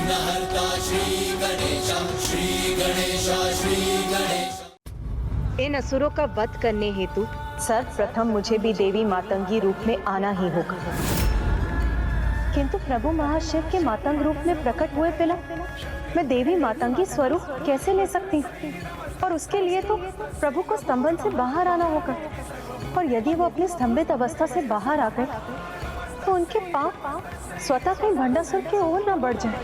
विघ्नहर्ता श्री गणेश, श्री गणेश, श्री गणेश। इन असुरों का वध करने हेतु सर्वप्रथम मुझे भी देवी मातंगी रूप में आना ही होगा। किंतु प्रभु महाशिव के मातंग रूप में प्रकट हुए बिना मैं देवी मातंगी स्वरूप कैसे ले सकती हूँ? और उसके लिए तो प्रभु को स्तंभन से बाहर आना होगा। और यदि वो अपनी स्तंभित अवस्था से बाहर आ गए तो उनके पाप स्वतः कहीं भंडासुर की ओर न बढ़ जाए।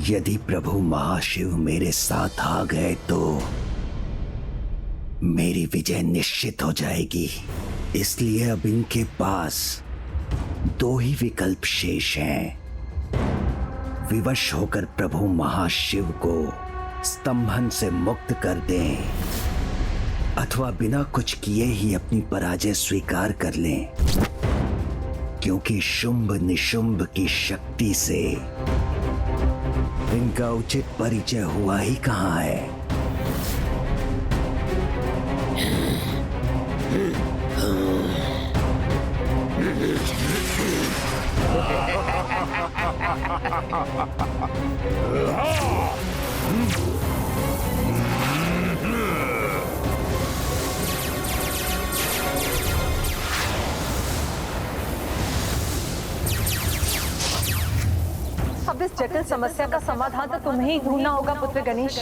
यदि प्रभु महाशिव मेरे साथ आ गए तो मेरी विजय निश्चित हो जाएगी। इसलिए अब इनके पास दो ही विकल्प शेष हैं। विवश होकर प्रभु महाशिव को स्तंभन से मुक्त कर दें अथवा बिना कुछ किए ही अपनी पराजय स्वीकार कर लें, क्योंकि शुंभ निशुंभ की शक्ति से इनका उचित परिचय हुआ ही कहां है। अब इस जटिल समस्या का समाधान तो तुम्हें ही ढूंढना होगा पुत्र गणेश,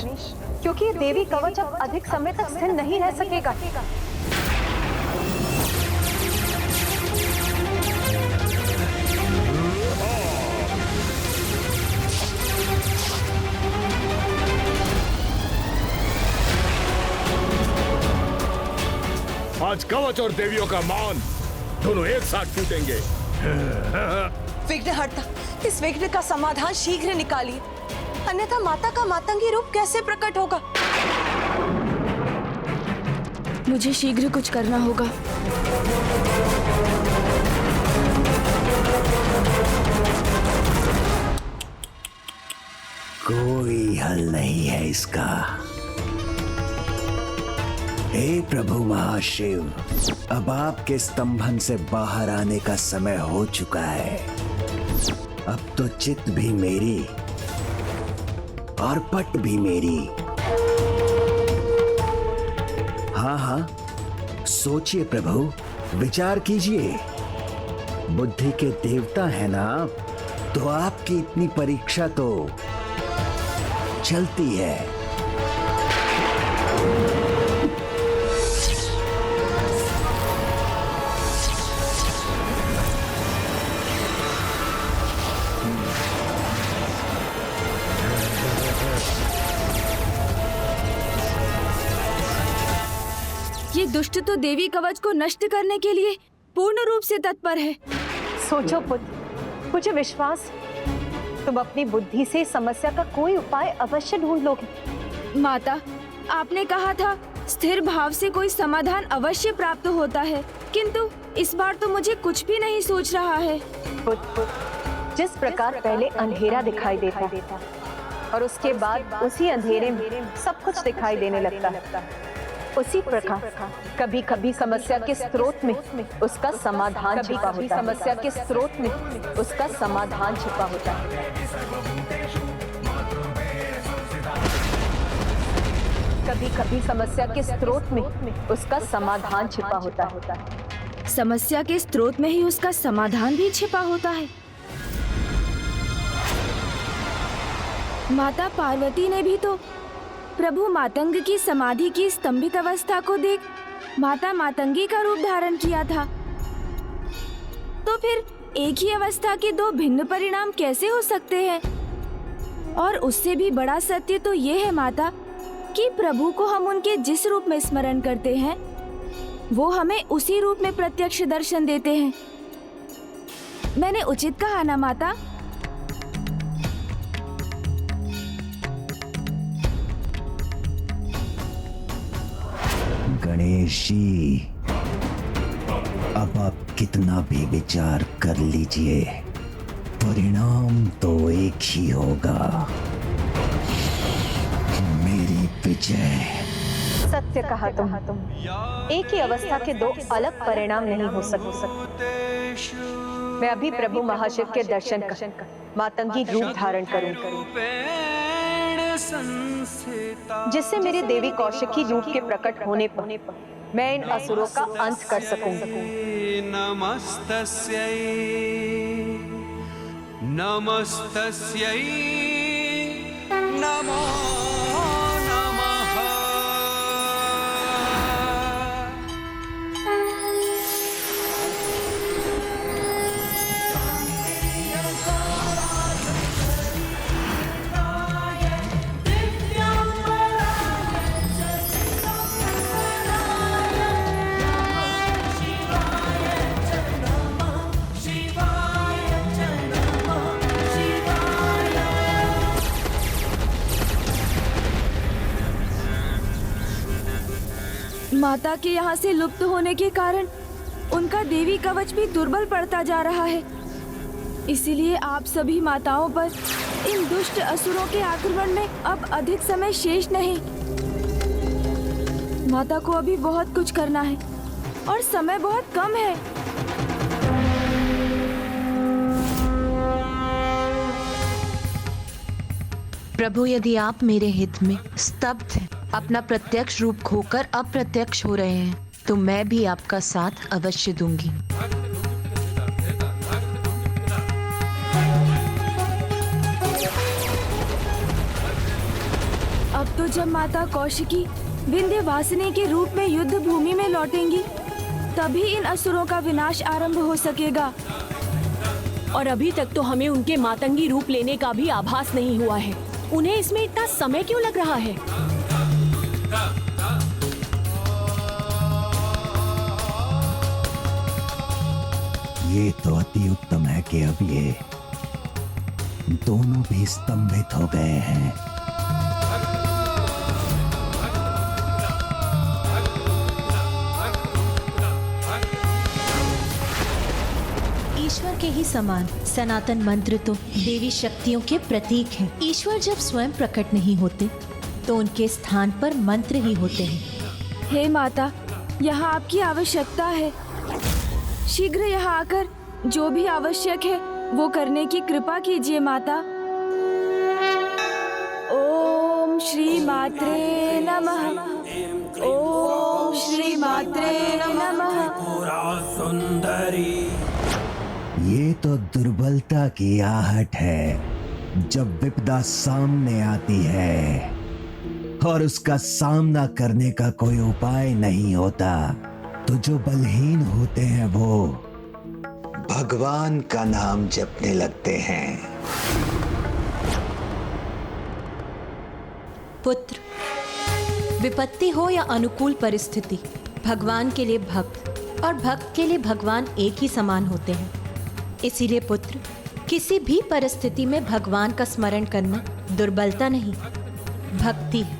क्योंकि ये देवी कवच अब अधिक समय तक स्थिर नहीं रह सकेगा। आज कवच और देवियों का मान दोनों एक साथ टूटेंगे। विघ्नहर्ता, इस विघ्न का समाधान शीघ्र निकालिए, अन्यथा माता का मातंगी रूप कैसे प्रकट होगा? मुझे शीघ्र कुछ करना होगा। कोई हल नहीं है इसका। हे प्रभु महाशिव, अब आपके स्तंभन से बाहर आने का समय हो चुका है। अब तो चित भी मेरी और पट भी मेरी। हाँ हाँ, सोचिए प्रभु, विचार कीजिए। बुद्धि के देवता है ना, तो आपकी इतनी परीक्षा तो चलती है। ये दुष्ट तो देवी कवच को नष्ट करने के लिए पूर्ण रूप से तत्पर है। सोचो पुत्र, मुझे विश्वास तुम अपनी बुद्धि से समस्या का कोई उपाय अवश्य ढूंढ लोगे। माता, आपने कहा था स्थिर भाव से कोई समाधान अवश्य प्राप्त होता है, किंतु इस बार तो मुझे कुछ भी नहीं सोच रहा है। पुत्र, जिस प्रकार पहले अंधेरा दिखाई देता और उसके बाद उसी अंधेरे में सब कुछ दिखाई देने लगता है, उसी प्रकार कभी कभी समस्या के स्रोत में उसका समाधान छिपा होता है। समस्या के स्रोत में उसका समाधान छिपा होता है। कभी कभी समस्या के स्रोत में उसका समाधान छिपा होता है। समस्या के स्रोत में ही उसका समाधान भी छिपा होता है। माता पार्वती ने भी तो प्रभु मातंग की समाधि की स्तंभित अवस्था को देख माता मातंगी का रूप धारण किया था। तो फिर एक ही अवस्था के दो भिन्न परिणाम कैसे हो सकते हैं? और उससे भी बड़ा सत्य तो ये है माता कि प्रभु को हम उनके जिस रूप में स्मरण करते हैं वो हमें उसी रूप में प्रत्यक्ष दर्शन देते हैं। मैंने उचित कहा ना माता? गणेश जी, अब आप कितना भी विचार कर लीजिए, परिणाम तो एक ही होगा, मेरी विजय। सत्य कहा तुम। एक ही अवस्था के दो अलग परिणाम नहीं हो सकते। मैं अभी प्रभु महाशिव के दर्शन कर मातंगी रूप धारण करूंगी, जिससे मेरे देवी कौशिकी रूप के प्रकट होने पर मैं इन असुरों का अंत कर सकूंगी। नमस्तस्यै नमस्तस्यै नमो नमः। माता के यहाँ से लुप्त होने के कारण उनका देवी कवच भी दुर्बल पड़ता जा रहा है। इसीलिए आप सभी माताओं पर इन दुष्ट असुरों के आक्रमण में अब अधिक समय शेष नहीं। माता को अभी बहुत कुछ करना है और समय बहुत कम है। प्रभु, यदि आप मेरे हित में स्तब्ध हैं, अपना प्रत्यक्ष रूप खोकर अप्रत्यक्ष हो रहे हैं, तो मैं भी आपका साथ अवश्य दूंगी। अब तो जब माता कौशिकी विंध्यवासिनी के रूप में युद्ध भूमि में लौटेंगी, तभी इन असुरों का विनाश आरंभ हो सकेगा। और अभी तक तो हमें उनके मातंगी रूप लेने का भी आभास नहीं हुआ है। उन्हें इसमें इतना समय क्यों लग रहा है? ये तो अति उत्तम है कि अब ये दोनों भी स्तंभित हो गए हैं। ईश्वर के ही समान सनातन मंत्र तो देवी शक्तियों के प्रतीक हैं। ईश्वर जब स्वयं प्रकट नहीं होते तो उनके स्थान पर मंत्र ही होते हैं। हे माता, यहाँ आपकी आवश्यकता है। शीघ्र यहाँ आकर जो भी आवश्यक है वो करने की कृपा कीजिए माता। ओम श्री मात्रे नमः। ओम श्री मात्रे नमः। ये तो दुर्बलता की आहट है। जब विपदा सामने आती है और उसका सामना करने का कोई उपाय नहीं होता, तो जो बलहीन होते हैं वो भगवान का नाम जपने लगते हैं। पुत्र, विपत्ति हो या अनुकूल परिस्थिति, भगवान के लिए भक्त और भक्त के लिए भगवान एक ही समान होते हैं। इसीलिए पुत्र, किसी भी परिस्थिति में भगवान का स्मरण करना दुर्बलता नहीं, भक्ति है,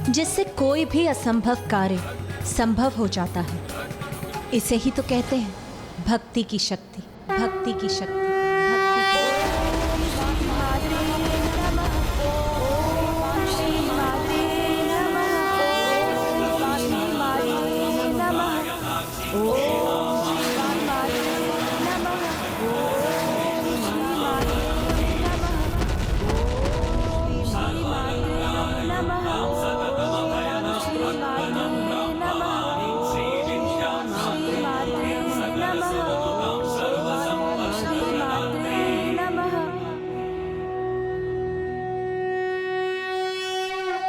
जिससे कोई भी असंभव कार्य संभव हो जाता है। इसे ही तो कहते हैं भक्ति की शक्ति, भक्ति की शक्ति, भक्ति की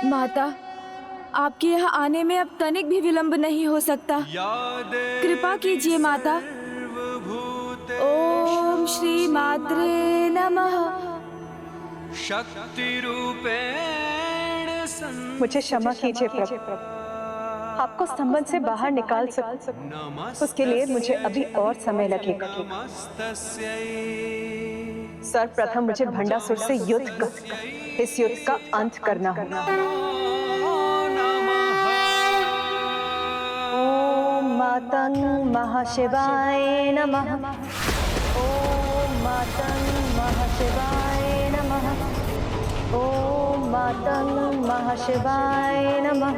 माता, आपके यहाँ आने में अब तनिक भी विलंब नहीं हो सकता। कृपा कीजिए माता। ओम श्री मात्रे नमः। शक्ति रूपेण मुझे क्षमा कीजिए प्रभु, आपको स्तंभन से बाहर निकाल सकूं, उसके लिए मुझे अभी और समय लगेगा। सर्वप्रथम मुझे भंडासुर से युद्ध कर इस युद्ध का अंत करना होगा। ओम मातंग महाशिवाय नमः। ओम मातंग महाशिवाय नमः। ओम मातंग महाशिवाय नमः।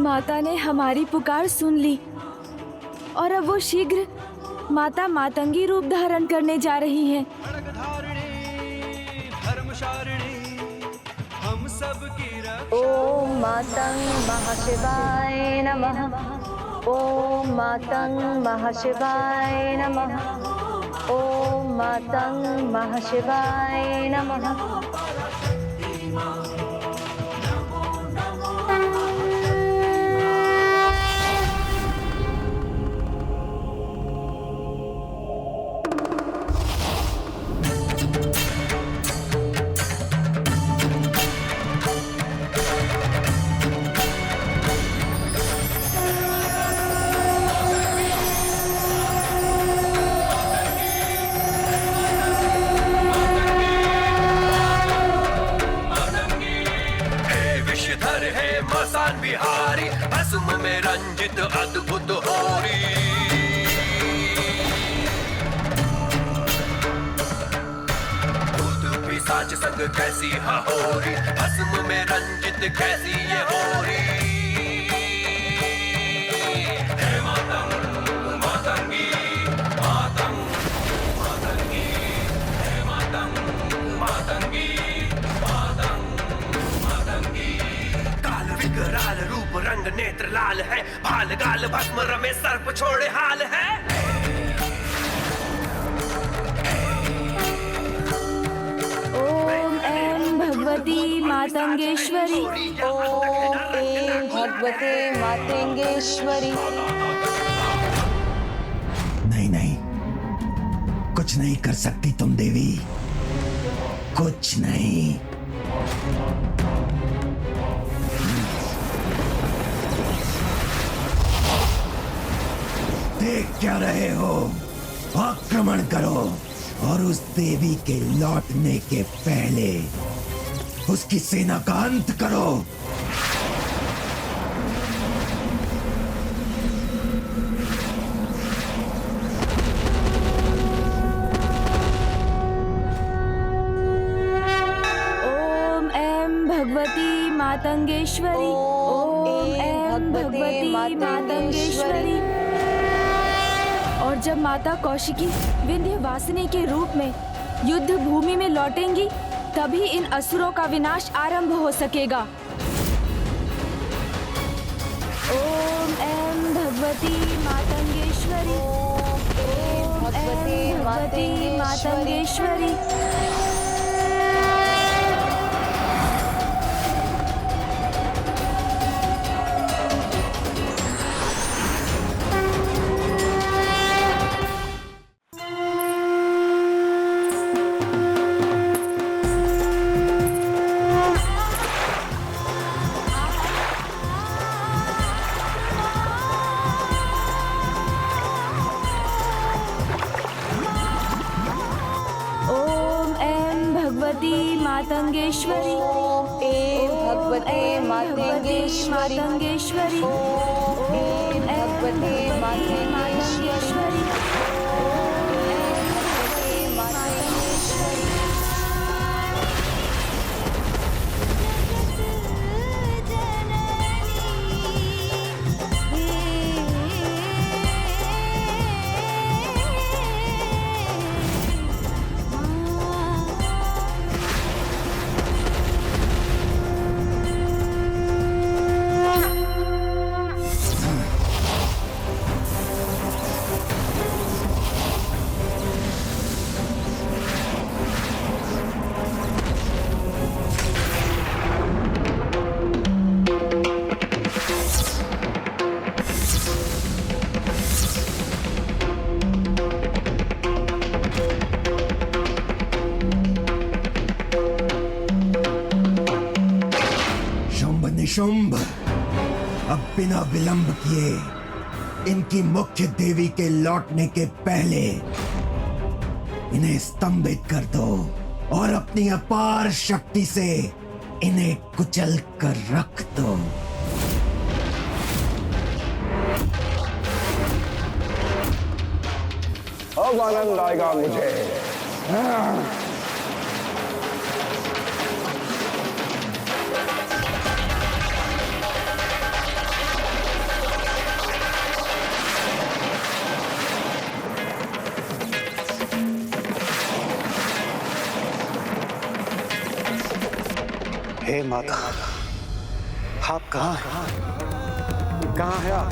माता ने हमारी पुकार सुन ली और अब वो शीघ्र माता मातंगी रूप धारण करने जा रही हैं। खड्गधारिणी धर्मशारिणी हम सब की रक्षा। ओम मातंग महाशिवाय नमः। ओम मातंग महाशिवाय नमः। ओम मातंग महाशिवाय नमः। विषधर है मसान बिहारी, भस्म में रंजित अद्भुत होरी। भूत पिशाच संग कैसी हहोरी, भस्म में रंजित कैसी ये होरी। हे मातंग मातंगी मातंग मातंगी, हे मातंग मातंगी विकराल रूप रंग नेत्र लाल है, भाल गाल भस्म रमे सर्प छोड़े हाल है। ओम ऐं भगवती मातंगेश्वरी। ओम ऐं भगवते मातंगेश्वरी। नहीं नहीं, कुछ नहीं कर सकती तुम देवी, कुछ नहीं। देख क्या रहे हो? आक्रमण करो और उस देवी के लौटने के पहले उसकी सेना का अंत करो। ओम ऐं भगवती मातंगेश्वरी। ओम ऐं भगवती मातंगेश्वरी। और जब माता कौशिकी विंध्यवासिनी के रूप में युद्ध भूमि में लौटेंगी, तभी इन असुरों का विनाश आरंभ हो सकेगा। ओम ऐं भगवती मातंगेश्वरी। ओम ऐं भगवती मातंगेश्वरी। मातंगेश्वरी। ओम ऐं भगवते मातंगेश्वरी। मातंगेश्वरी। ओम ऐं भगवते मातंगेश्वरी। शुंभ, अब बिना विलंब किए इनकी मुख्य देवी के लौटने के पहले इन्हें स्तंभित कर दो और अपनी अपार शक्ति से इन्हें कुचल कर रख दो। अब आनंद आएगा मुझे। माता, आप कहाँ हैं? कहाँ हैं आप?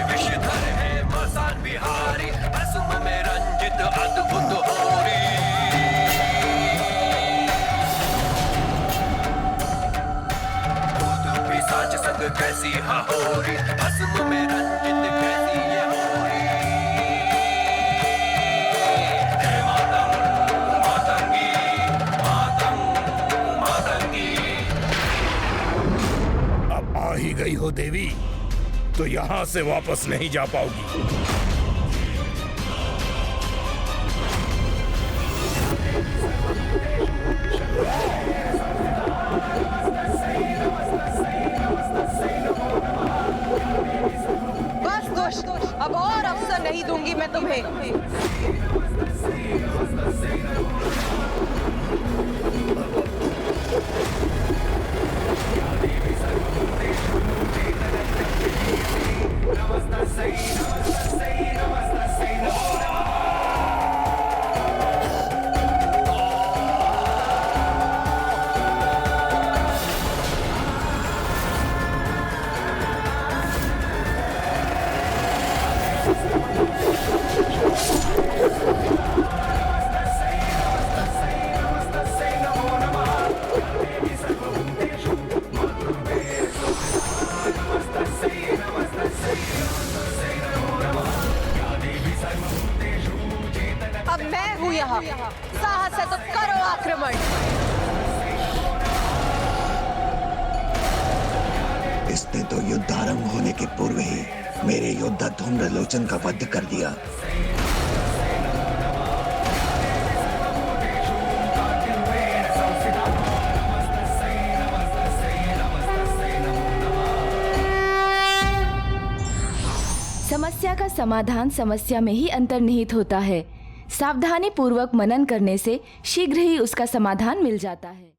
विषधर है मसान बिहारी, भस्म में रंजित अद्भुत होरी। भूत पिशाच संग कैसी हहोरी, भस्म में रंजित कैसी ये होरी। हे मातंग मातंगी, मातंग मातंगी। अब आ ही गई हो देवी, तो यहाँ से वापस नहीं जा पाओगी। बस दुष्ट, अब और अवसर नहीं दूंगी मैं तुम्हें। अब मैं हूँ यहाँ, साहस है तो करो आक्रमण। इसने तो युद्ध आरंभ होने के पूर्व ही मेरे योद्धा धूम्रलोचन का वध कर दिया। समस्या का समाधान समस्या में ही अंतर्निहित होता है। सावधानी पूर्वक मनन करने से शीघ्र ही उसका समाधान मिल जाता है।